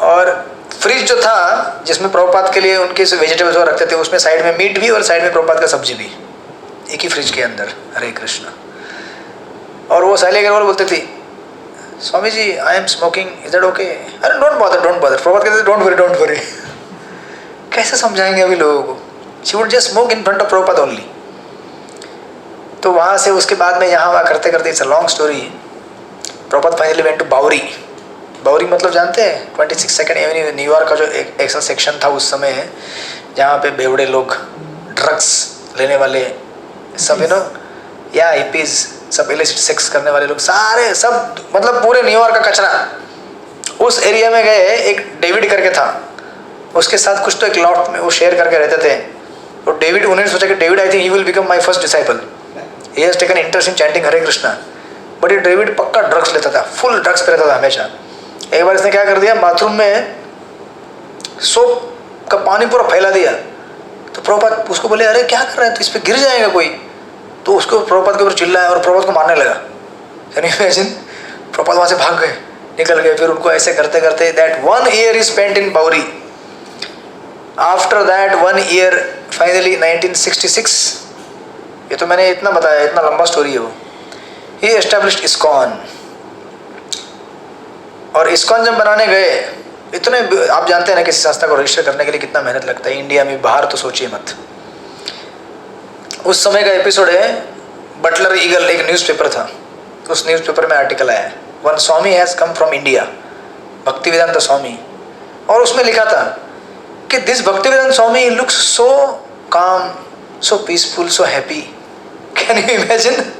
और फ्रिज जो था जिसमें प्रभुपाद के लिए उनके वेजिटेबल्स रखते थे, उसमें साइड में मीट भी और साइड में प्रभुपाद का सब्जी भी, एक ही फ्रिज के अंदर। हरे कृष्णा। और वो सैली अग्रवाल बोलती थी, Swami ji I am smoking, is that okay? अरे don't bother don't bother. Prabhupada कहते थे डोंट वरी। कैसे समझाएंगे अभी लोगों को? She would just smoke in front of Prabhupada only. तो वहाँ से उसके बाद में यहाँ वहाँ करते करते, it's a long story, Prabhupada finally went to Bowery. Bowery मतलब जानते हैं? 22nd एवेन्यू न्यूयॉर्क का जो एक ऐसा सेक्शन था उस समय, जहाँ पे बेवड़े लोग, ड्रग्स लेने वाले सब, या हिपीज, सब इलिसिट सेक्स करने वाले लोग, सारे सब, मतलब पूरे न्यूयॉर्क का कचरा। उस एरिया में गए, एक डेविड करके था, उसके साथ कुछ तो एक लॉट में वो शेयर करके रहते थे। तो डेविड, उन्होंने सोचा कि David I think he will become my first disciple, he has taken interest in chanting Hare Krishna. But ये डेविड पक्का ड्रग्स लेता था, फुल ड्रग्स पे रहता था हमेशा। एक बार इसने क्या कर दिया, बाथरूम में सोप का पानी पूरा फैला दिया। तो प्रभुपाद उसको बोले, अरे क्या कर रहा है, तो इस पर गिर जाएगा कोई। तो उसको प्रभुपाद के ऊपर चिल्लाया और प्रभुपाद को मारने लगा। यानी इमेजिन, प्रभुपाद वहाँ से भाग गए, निकल गए। फिर उनको ऐसे करते करते that 1 year is spent in Bowery. After that 1 year, finally 1966, ये तो मैंने इतना बताया, इतना लंबा स्टोरी है वो, ही एस्टेब्लिश्ड इस्कॉन। और इस्कॉन जब बनाने गए, इतने, आप जानते हैं ना किसी संस्था को रजिस्टर करने के लिए कितना मेहनत लगता है, इंडिया में, बाहर तो सोचिए मत। उस समय का एपिसोड है, बटलर ईगल एक न्यूज़पेपर था, उस न्यूज़पेपर में आर्टिकल आया है, one swami has come from India, Bhaktivedanta Swami. और उसमें लिखा था कि this Bhaktivedanta Swami looks so काम, सो peaceful, so happy. Can you imagine?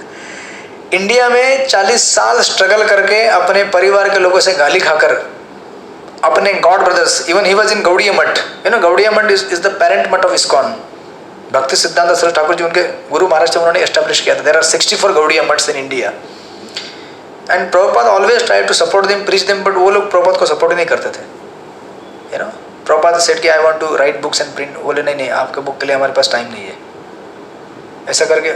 India में 40 साल स्ट्रगल करके, अपने परिवार के लोगों से गाली खाकर, अपने God brothers, even he was in Gaudiya मठ, गौड़िया मठ इज द पेरेंट मठ ऑफ इस्कॉन। भक्ति सिद्धांत सरस्वती ठाकुर जी उनके गुरु महाराज थे, उन्होंने एस्टेब्लिश किया था। देयर आर 64 गौड़िया मठ्स in India, and Prabhupada always try to support them, preach them, but वो लोग प्रभुपाद को सपोर्ट नहीं करते थे। प्रभुपाद सेड कि I want to write books and print, बोले नहीं, आपके बुक के लिए हमारे पास टाइम नहीं है। ऐसा करके,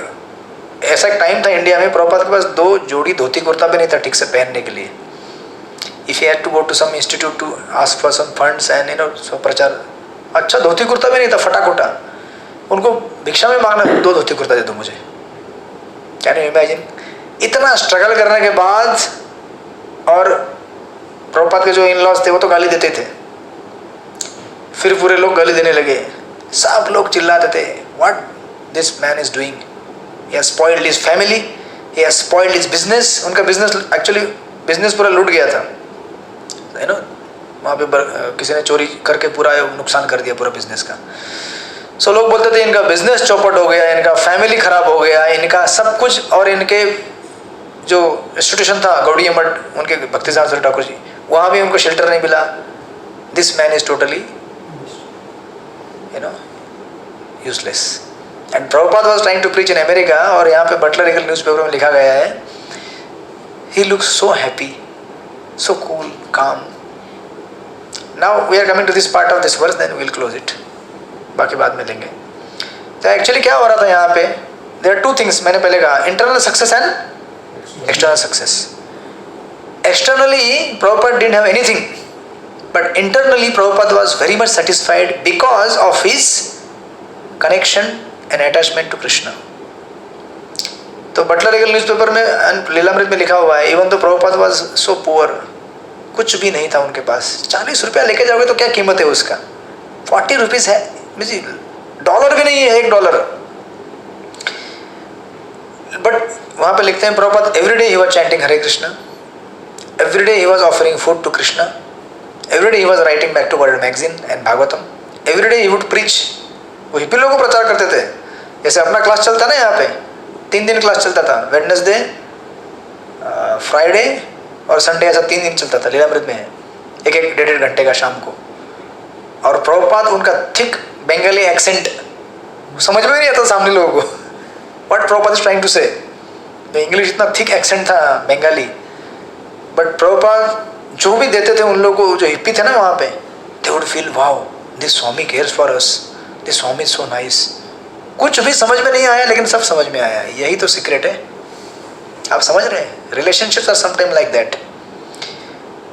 ऐसा एक टाइम था इंडिया में, प्रभुपाद के पास 2 जोड़ी धोती कुर्ता भी नहीं था ठीक से पहनने के लिए। If you had to go to some institute to ask for some funds and so प्रचार, अच्छा धोती कुर्ता भी नहीं था, फटा कोटा। उनको भिक्षा में मांगना, 2 धोती कुर्ता दे दो मुझे। Can you imagine? इतना स्ट्रगल करने के बाद, और प्रभुपाद के जो इन लॉज थे वो तो गाली देते थे, फिर पूरे लोग गाली देने लगे, सब लोग चिल्लाते थे, what this man is doing, he has spoiled his family, he has spoiled his business। उनका बिजनेस, एक्चुअली बिजनेस पूरा लूट गया था, वहाँ पे किसी ने चोरी करके पूरा नुकसान कर दिया पूरा बिजनेस का। सो लोग बोलते थे इनका बिजनेस चौपट हो गया, इनका फैमिली खराब हो गया, इनका सब कुछ। और इनके जो इंस्टीट्यूशन था गौड़िया मठ, उनके भक्ति सरस्वती ठाकुर जी, वहाँ भी उनको शेल्टर नहीं मिला। This man is totally useless. And Prabhupada was trying to preach in America, और यहाँ पे बटलर ईगल न्यूज़पेपर में लिखा गया है, he looks so happy, so cool, calm, now we are coming to this part of this verse, then will close it, बाकी बाद में लेंगे। तो एक्चुअली क्या हो रहा था यहाँ पे, देयर आर टू थिंग्स, मैंने पहले कहा internal success and external success. Externally Prabhupada didn't have anything, but internally Prabhupada was very much satisfied because of his connection and attachment to Krishna. तो बटलर रीगल न्यूज़पेपर में लीलामृत में लिखा हुआ है, even तो प्रभुपाद वाज सो पुअर, कुछ भी नहीं था उनके पास, 40 रुपया लेके जाओगे तो क्या कीमत है उसका, 40 रुपीज़ है, डॉलर भी नहीं है, $1। बट वहाँ पे लिखते हैं Prabhupada every day he was chanting Hare Krishna, every day he was offering food to Krishna, every day he was writing back to World magazine and Bhagavatam, every day he would preach। वो hippie लोगों को प्रचार करते थे, जैसे अपना क्लास चलता ना यहाँ पे 3 दिन क्लास चलता था, वेडनेसडे, फ्राइडे और संडे, ऐसा 3 दिन चलता था लीलामृत में, 1-1 घंटे का शाम को। और प्रभुपाद उनका थिक बंगाली एक्सेंट समझ में नहीं आता सामने लोगों को, what Prabhupada is trying to say, English इतना थिक एक्सेंट था बंगाली, बट प्रभुपाद जो भी देते थे उन लोगों को, जो हिप्पी थे ना वहाँ पे, they would feel wow this Swami cares for us, this Swami is so nice. कुछ भी समझ में नहीं आया लेकिन सब समझ में आया, यही तो सीक्रेट है। आप समझ रहे हैं, relationships are sometime like that,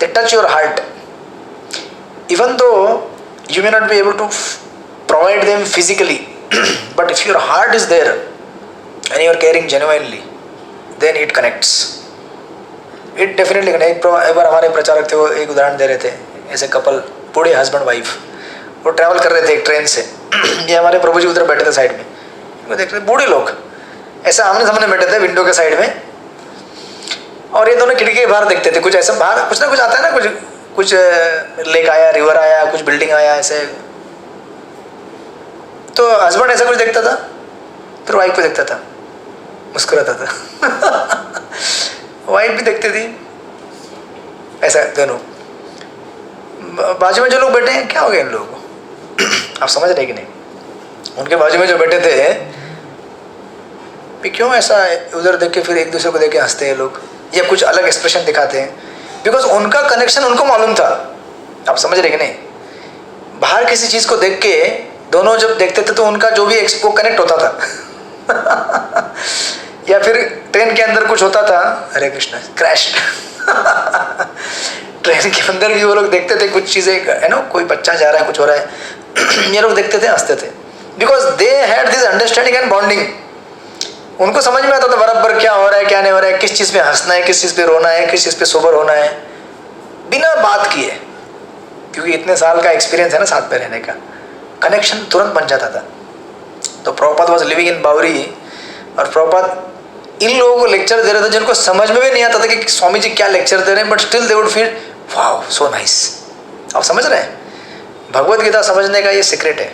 they touch your heart, even though you may not be able to provide them physically, but if your heart is there and you are caring genuinely, then it connects, it definitely. एक बार हमारे प्रचारक थे, वो एक उदाहरण दे रहे थे, ऐसे कपल, बूढ़े हस्बैंड वाइफ, वो ट्रैवल कर रहे थे एक ट्रेन से, ये हमारे प्रभु जी उधर बैठे थे साइड में, वो देख रहे बूढ़े लोग ऐसे आमने सामने बैठे थे विंडो के साइड में, और ये दोनों खिड़की के बाहर देखते थे, कुछ ऐसा बाहर कुछ ना कुछ आता है ना, कुछ लेक आया, रिवर आया, कुछ बिल्डिंग आया ऐसे, तो हस्बैंड ऐसा कुछ देखता था, फिर वाइफ को देखता था, मुस्कुराता था वाइफ भी देखती थी, ऐसा दोनों। बाजू में जो लोग बैठे हैं, क्या हो गया इन लोगों को आप समझ रहे कि नहीं, उनके बाजू में जो बैठे थे क्यों ऐसा उधर देख के फिर एक दूसरे को देख के हंसते हैं लोग, या कुछ अलग एक्सप्रेशन दिखाते हैं, बिकॉज उनका कनेक्शन उनको मालूम था। आप समझ रहे कि नहीं, बाहर किसी चीज़ को देख के दोनों जब देखते थे तो उनका जो भी वो कनेक्ट होता था या फिर ट्रेन के अंदर कुछ होता था, हरे कृष्णा क्रैश ट्रेन के अंदर भी वो लोग देखते थे कुछ चीज़ें, है ना, कोई बच्चा जा रहा है, कुछ हो रहा है ये लोग देखते थे, हंसते थे, because they had this understanding and bonding. उनको समझ में आता था बराबर क्या हो रहा है, क्या नहीं हो रहा है, किस चीज़ पे हंसना है, किस चीज़ पे रोना है, किस चीज़ पे सोबर होना है, बिना बात किए, क्योंकि इतने साल का एक्सपीरियंस है ना साथ में रहने का, कनेक्शन तुरंत बन जाता था। तो प्रभुपाद वाज लिविंग इन बावरी, और प्रभुपाद इन लोगों को लेक्चर दे रहे थे जिनको समझ में भी नहीं आता था कि स्वामी जी क्या लेक्चर दे रहे हैं, but still they would feel wow so nice. आप समझ रहे हैं, भगवत गीता समझने का ये सीक्रेट है।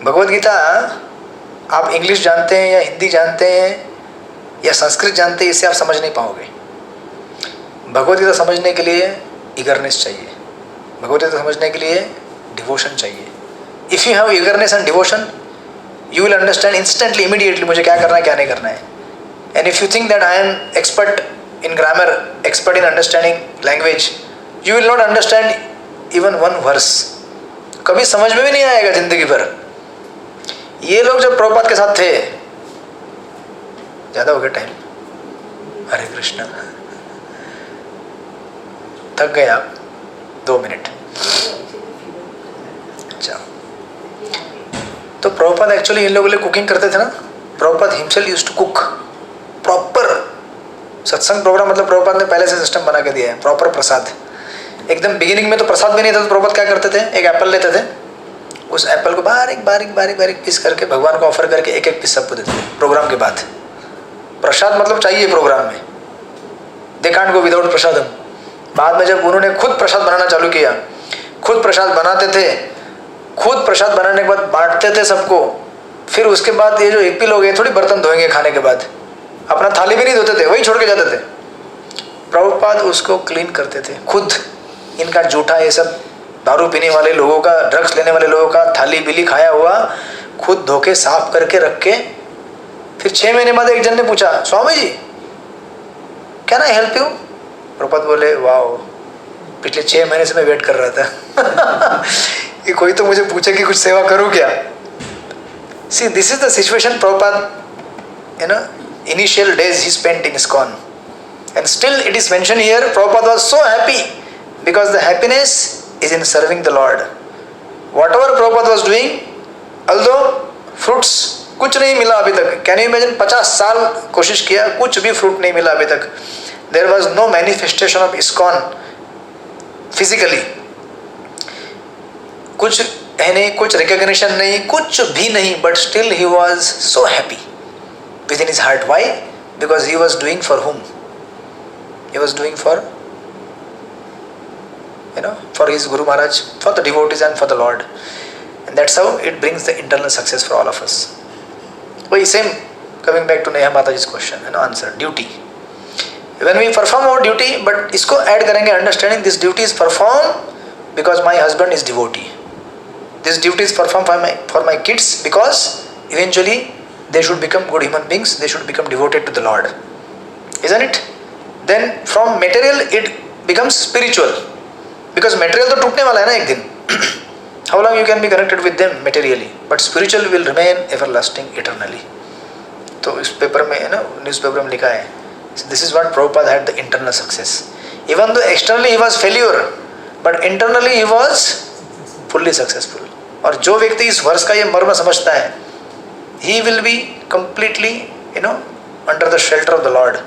भगवत गीता आप इंग्लिश जानते हैं या हिंदी जानते हैं या संस्कृत जानते हैं, इससे आप समझ नहीं पाओगे। भगवत गीता समझने के लिए ईगरनेस चाहिए, भगवत गीता समझने के लिए डिवोशन चाहिए। If you have eagerness and devotion, you will understand instantly, immediately मुझे क्या करना है, क्या नहीं करना है। And if you think that I am expert in grammar, expert in understanding language, you will not understand even one verse, कभी समझ में भी नहीं आएगा जिंदगी भर। ये लोग जब प्रभुपाद के साथ थे, ज़्यादा हो गया टाइम, हरे कृष्णा, थक गए आप, 2 मिनट। अच्छा, तो प्रभुपाद एक्चुअली इन लोगों के लिए कुकिंग करते थे ना। Prabhupada himself used to cook proper. सत्संग प्रोग्राम मतलब प्रभुपाद ने पहले से सिस्टम बना के दिया है, प्रॉपर प्रसाद। एकदम बिगिनिंग में तो प्रसाद भी नहीं था, तो प्रभुपाद क्या करते थे, एक एप्पल लेते थे, उस एप्पल को बारीक बारीक बारीक बारीक पीस करके भगवान को ऑफर करके एक एक पीस सबको देते थे प्रोग्राम के बाद। प्रसाद मतलब चाहिए प्रोग्राम में, दे कांट गो विदाउट प्रसादम। बाद में जब उन्होंने खुद प्रसाद बनाना चालू किया, खुद प्रसाद बनाते थे, खुद प्रसाद बनाने के बाद बांटते थे सबको। फिर उसके बाद ये जो हिप्पी लोग हैं, थोड़ी बर्तन धोएंगे खाने के बाद, अपना थाली भी नहीं धोते थे, वही छोड़ के जाते थे। प्रभुपाद उसको क्लीन करते थे खुद। इनका जूठा, ये सब दारू पीने वाले लोगों का, ड्रग्स लेने वाले लोगों का थाली बिली खाया हुआ खुद धो के साफ करके रख के। फिर 6 महीने बाद एक जन ने पूछा, Swami ji can I help you? Prabhupada बोले वाओ पिछले 6 महीने से मैं वेट कर रहा था कि कोई तो मुझे पूछे कि कुछ सेवा करूं क्या. See, this is the situation Prabhupada, initial days he spent in ISKCON. And still it is mentioned here, Prabhupada was so happy because the happiness is in serving the Lord. Whatever Prabhupada was doing, although fruits कुछ नहीं मिला अभी तक. Can you imagine 50 साल कोशिश किया, कुछ भी फ्रूट नहीं मिला अभी तक. There was no manifestation of ISKCON physically. कुछ है नहीं, कुछ recognition नहीं, कुछ भी नहीं, but still he was so happy within his heart. Why? Because he was doing for whom? He was doing for his Guru Maharaj, for the devotees and for the Lord. And that's how it brings the internal success for all of us. वही same, coming back to Neha Mataji's question, answer, duty. When we perform our duty, but इसको add करेंगे understanding this duty is performed because my husband is devotee. This duty is performed for my kids because eventually they should become good human beings, they should become devoted to the Lord. Isn't it? Then from material it becomes spiritual. Because material तो टूटने वाला है ना एक दिन. How long you can be connected with them materially, but spiritual will remain everlasting eternally. तो इस paper में न्यूज़पेपर में लिखा है, this is what Prabhupada had the internal success. Even though externally he was failure, but internally he was fully successful. और जो व्यक्ति इस वर्ष का ये मर्म समझता है, he will be completely under the shelter of the Lord.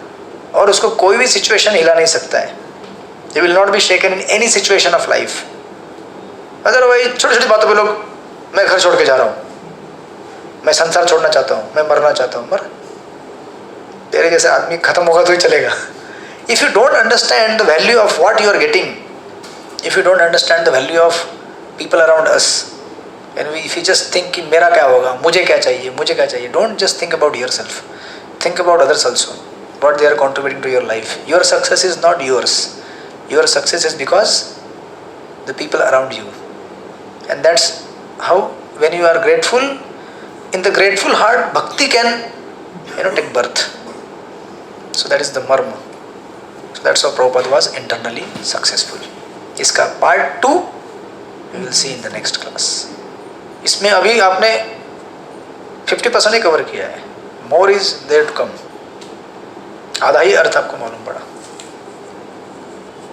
और उसको कोई भी सिचुएशन हिला नहीं सकता है. He will not be shaken in any situation of life. Otherwise छोटी छोटी बातों पे लोग, मैं घर छोड़ के जा रहा हूँ, मैं संसार छोड़ना चाहता हूँ, मैं मरना चाहता हूँ. मर, तेरे जैसे आदमी खत्म होगा तो ही चलेगा. If you don't understand the value of what you are getting, if you don't understand the value of people around us, and if you just think कि मेरा क्या होगा, मुझे क्या चाहिए, don't just think about yourself, think about others also, what they are contributing to your life. Your success is not yours. Your success is because the people around you. And that's how, when you are grateful, in the grateful heart, bhakti can take birth. So that is the marma. So that's how Prabhupada was internally successful. इसका part 2 we will see in the next class. इसमें अभी आपने 50% ही cover किया है. More is there to come. आधा ही अर्थ आपको मालूम पड़ा.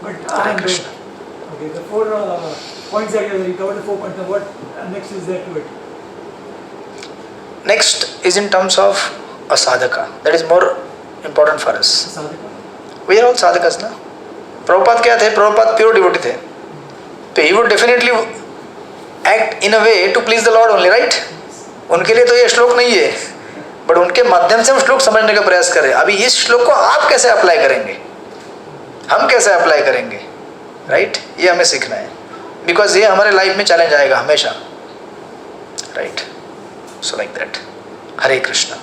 But Hare Krishna. okay, the 4 points that you covered, the 4 points. Now what next is there to it? Next is in terms of a sadhaka. That is more important for us. Sadhaka. We are all sadhakas ना. प्रभुपाद क्या थे? Prabhupada pure devotee थे. तो he would definitely act in a way to please the Lord only, right? उनके लिए तो ये श्लोक नहीं है, बट उनके माध्यम से हम श्लोक समझने का प्रयास करें. अभी इस श्लोक को आप कैसे अप्लाई करेंगे, हम कैसे अप्लाई करेंगे, राइट? ये हमें सीखना है, बिकॉज ये हमारे लाइफ में चैलेंज आएगा हमेशा, right? So like that. Hare Krishna.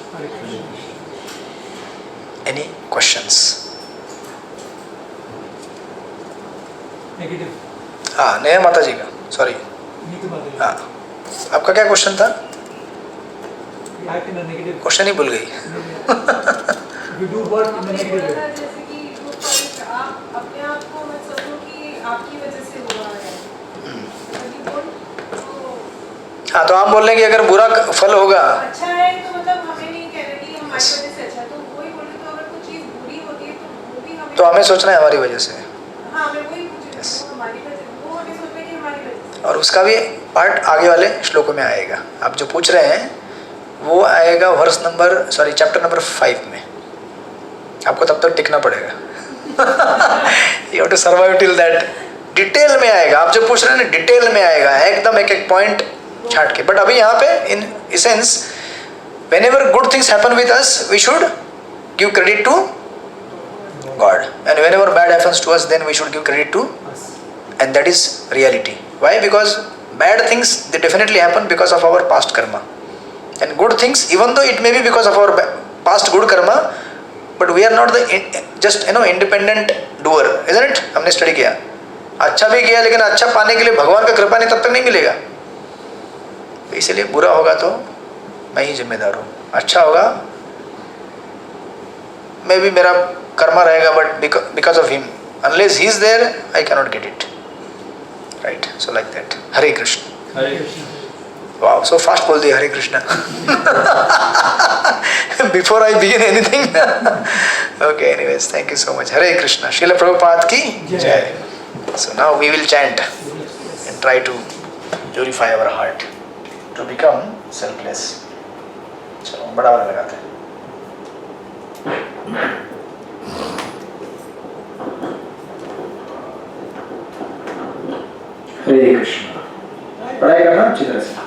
Any questions? Negative. हाँ, नेहा माता जी का, सॉरी. Neetu Mataji. हाँ, आपका क्या क्वेश्चन था? You act in a negative. Question ही भूल गई. You do work in a negative way. जैसे कि आप अपने आप को मत समझो कि आपकी वजह से हो रहा है. हाँ, तो आप बोल रहे हैं कि अगर बुरा फल होगा, अच्छा है तो मतलब हमें नहीं कहना कि हमारी वजह से अच्छा है. तो वही बोल रहे, तो अगर कोई चीज़ बुरी होती है तो वो भी हमें, तो हमें सोचना है हमारी वजह से. हाँ, हमें वही Yes. हमारी वजह, वो हमें सोचना है कि हमारी वजह से. और उसका भी पार्ट आगे वाले श्लोकों में आएगा. आप जो पूछ रहे हैं वो आएगा verse number, sorry, chapter number 5 में. आपको तब तक टिकना पड़ेगा. You have to survive till that. Detail में आएगा. आप जो पूछ रहे हैं ना, डिटेल में आएगा, एकदम एक एक पॉइंट छाट के. बट अभी यहाँ पे in essence, whenever good things happen with us, we should give credit to God, and whenever bad happens to us, then we should give credit to, and that is reality. Why? Because bad things, they definitely happen because of our past karma, and good things, even though it may be because of our past good karma, but we are not the just independent doer, isn't it? हमने study किया, अच्छा भी किया, लेकिन अच्छा पाने के लिए भगवान का कृपा नहीं, तब तक नहीं मिलेगा. इसलिए बुरा होगा तो मैं ही जिम्मेदार हूँ, अच्छा होगा मैं भी, मेरा कर्मा रहेगा, but because of him Unless he is there, I cannot get it. Right? So like that. Hare Krishna. Hare Krishna. Wow, so fast bol diya Hare Krishna. Before I begin anything. Okay, anyways, thank you so much. Hare Krishna. Srila Prabhupada ki jai. So now we will chant and try to purify our heart to become selfless. चलो बड़ा वाला लगाते हैं. हरे कृष्ण. पढ़ाई करना अच्छी तरह से.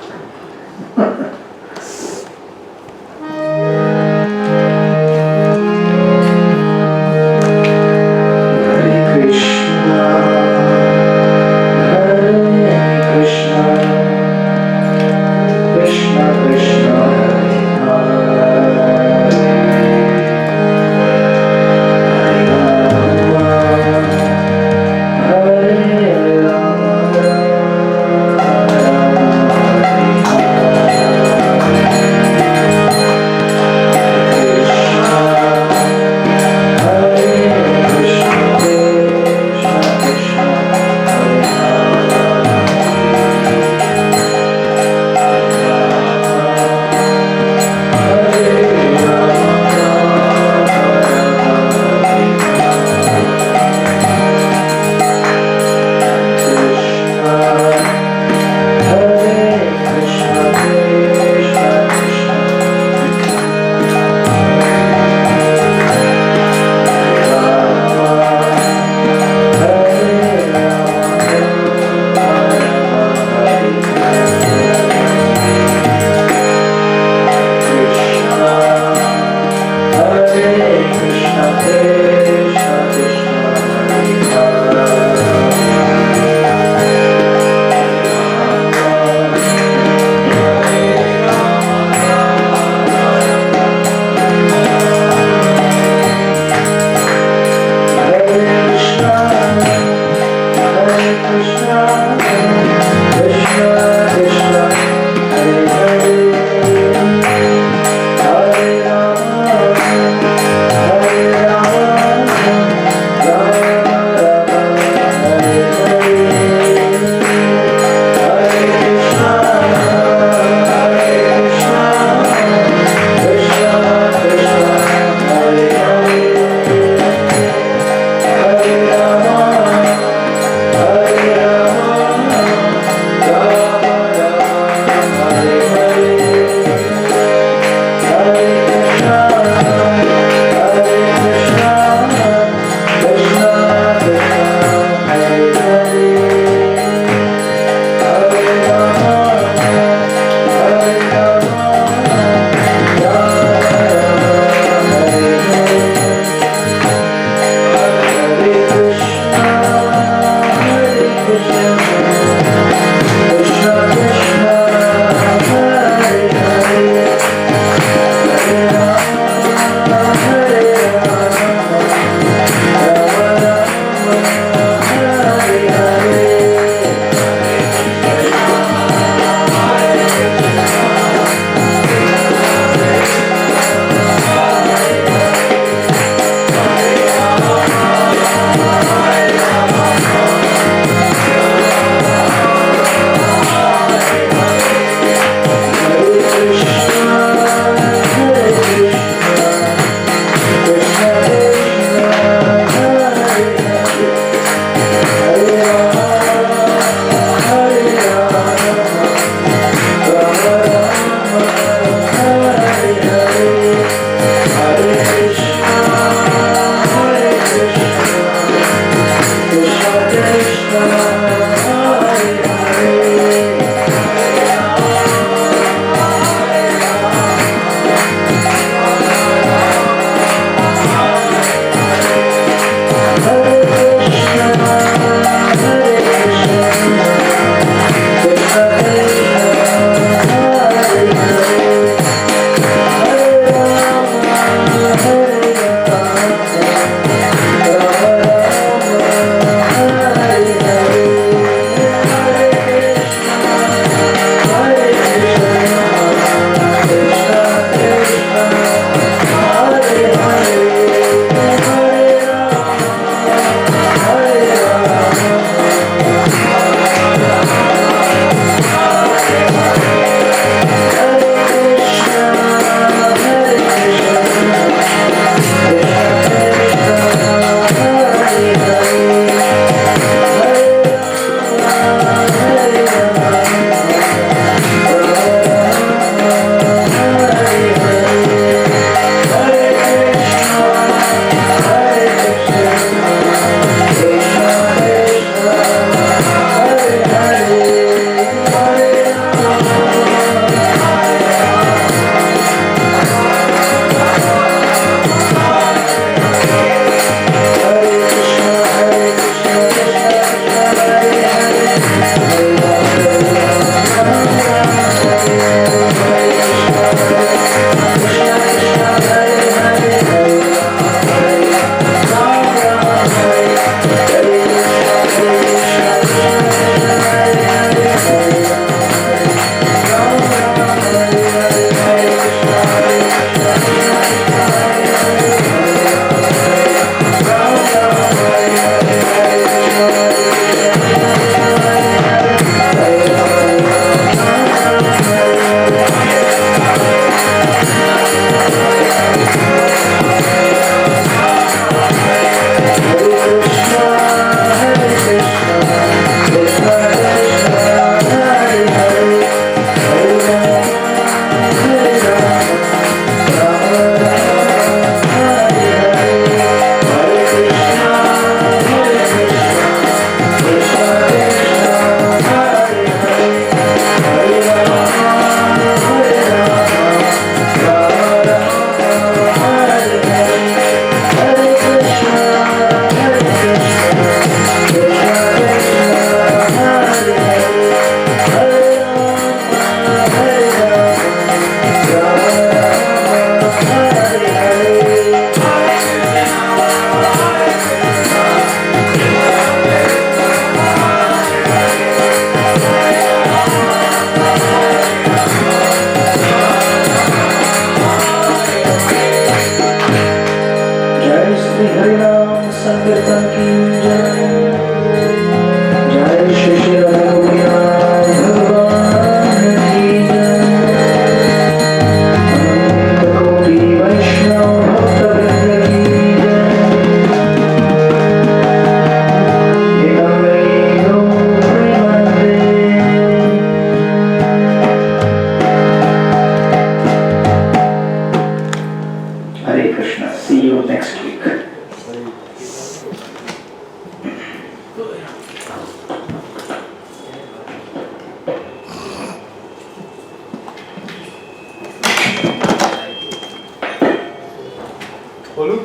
बोलूं?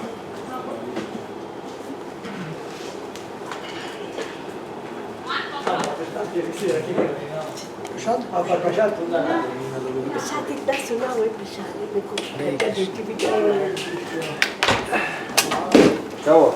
प्रशांत आपका प्रसाद प्रसाद इतना सुना हुआ है, प्रसाद मेरे को नहीं। बेटी भी क्या हुआ?